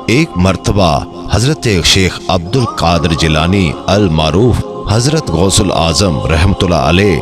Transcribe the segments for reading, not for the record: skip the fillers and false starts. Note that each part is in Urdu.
ایک مرتبہ حضرت شیخ عبدل قادر جیلانی المعروف حضرت غوث العظم رحمۃ اللہ علیہ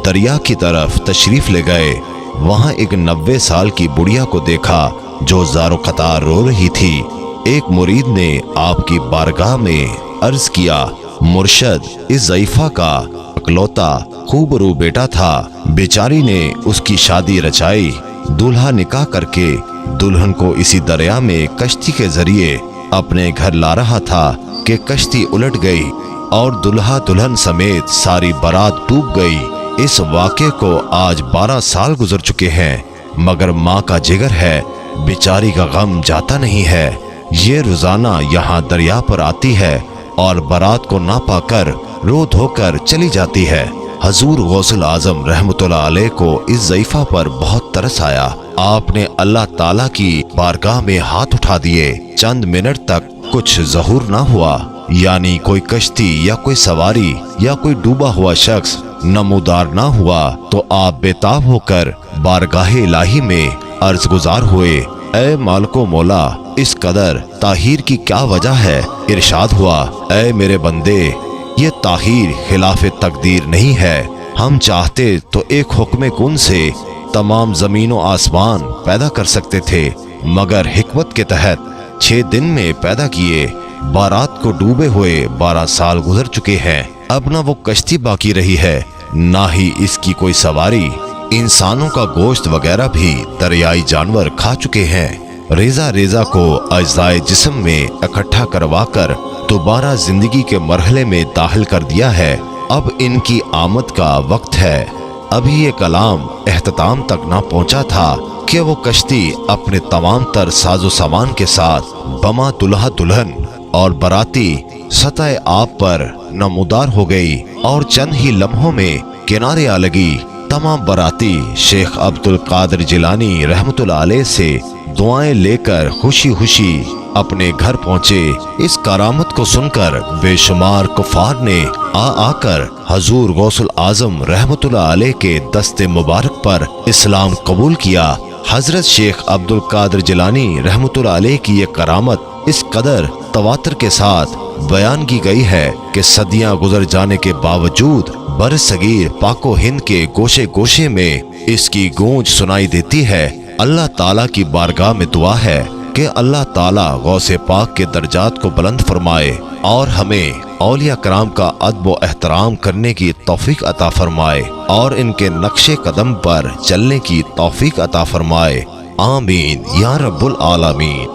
دریا کی طرف تشریف لے گئے۔ وہاں ایک 90 سال کی بڑھیا کو دیکھا جو زارو قطار رو رہی تھی۔ ایک مرید نے آپ کی بارگاہ میں عرض کیا، مرشد، اس ضعیفہ کا اکلوتا خوب رو بیٹا تھا، بیچاری نے اس کی شادی رچائی، دولہا نکاح کر کے دلہن کو اسی دریا میں کشتی کے ذریعے اپنے گھر لا رہا تھا کہ کشتی الٹ گئی اور دلہا دلہن سمیت ساری بارات ڈوب گئی۔ اس واقعے کو آج 12 سال گزر چکے ہیں، مگر ماں کا جگر ہے، بیچاری کا غم جاتا نہیں ہے۔ یہ روزانہ یہاں دریا پر آتی ہے اور بارات کو نہ پا کر رو دھو کر چلی جاتی ہے۔ حضور غوث العظم رحمۃ اللہ علیہ کو اس ضعیفہ پر بہت ترس آیا۔ آپ نے اللہ تعالیٰ کی بارگاہ میں ہاتھ اٹھا دیے۔ چند منٹ تک کچھ ظہور نہ ہوا، یعنی کوئی کشتی یا کوئی سواری یا کوئی ڈوبا ہوا شخص نمودار نہ ہوا تو آپ بےتاب ہو کر بارگاہ الہی میں عرض گزار ہوئے، اے مالک و مولا، اس قدر تاخیر کی کیا وجہ ہے؟ ارشاد ہوا، اے میرے بندے، یہ تاخیر خلاف تقدیر نہیں ہے۔ ہم چاہتے تو ایک حکم کن سے تمام زمین و آسمان پیدا کر سکتے تھے، مگر حکمت کے تحت 6 دن میں پیدا کیے۔ بارات کو ڈوبے ہوئے 12 سال گزر چکے ہیں، اب نہ وہ کشتی باقی رہی ہے، نہ ہی اس کی کوئی سواری۔ انسانوں کا گوشت وغیرہ بھی دریائی جانور کھا چکے ہیں۔ ریزہ ریزہ کو اجزائے جسم میں اکٹھا کروا کر دوبارہ زندگی کے مرحلے میں داخل کر دیا ہے۔ اب ان کی آمد کا وقت ہے۔ ابھی یہ کلام اختتام تک نہ پہنچا تھا کہ وہ کشتی اپنے تمام تر ساز و سامان کے ساتھ بما دلہا دلہن اور باراتی سطح آب پر نمودار ہو گئی اور چند ہی لمحوں میں کنارے آ لگی۔ تمام باراتی شیخ عبد القادر جیلانی رحمۃ اللہ علیہ سے دعائیں لے کر خوشی خوشی اپنے گھر پہنچے۔ اس کرامت کو سن کر بے شمار کفار نے آ کر حضور غوث العظم رحمۃ اللہ علیہ کے دست مبارک پر اسلام قبول کیا۔ حضرت شیخ عبد القادر جیلانی رحمۃ اللہ علیہ کی یہ کرامت اس قدر تواتر کے ساتھ بیان کی گئی ہے کہ صدیاں گزر جانے کے باوجود بر صغیر پاک و ہند کے گوشے گوشے میں اس کی گونج سنائی دیتی ہے۔ اللہ تعالیٰ کی بارگاہ میں دعا ہے کہ اللہ تعالیٰ غوث پاک کے درجات کو بلند فرمائے اور ہمیں اولیاء کرام کا ادب و احترام کرنے کی توفیق عطا فرمائے اور ان کے نقش قدم پر چلنے کی توفیق عطا فرمائے۔ آمین یا رب العالمین۔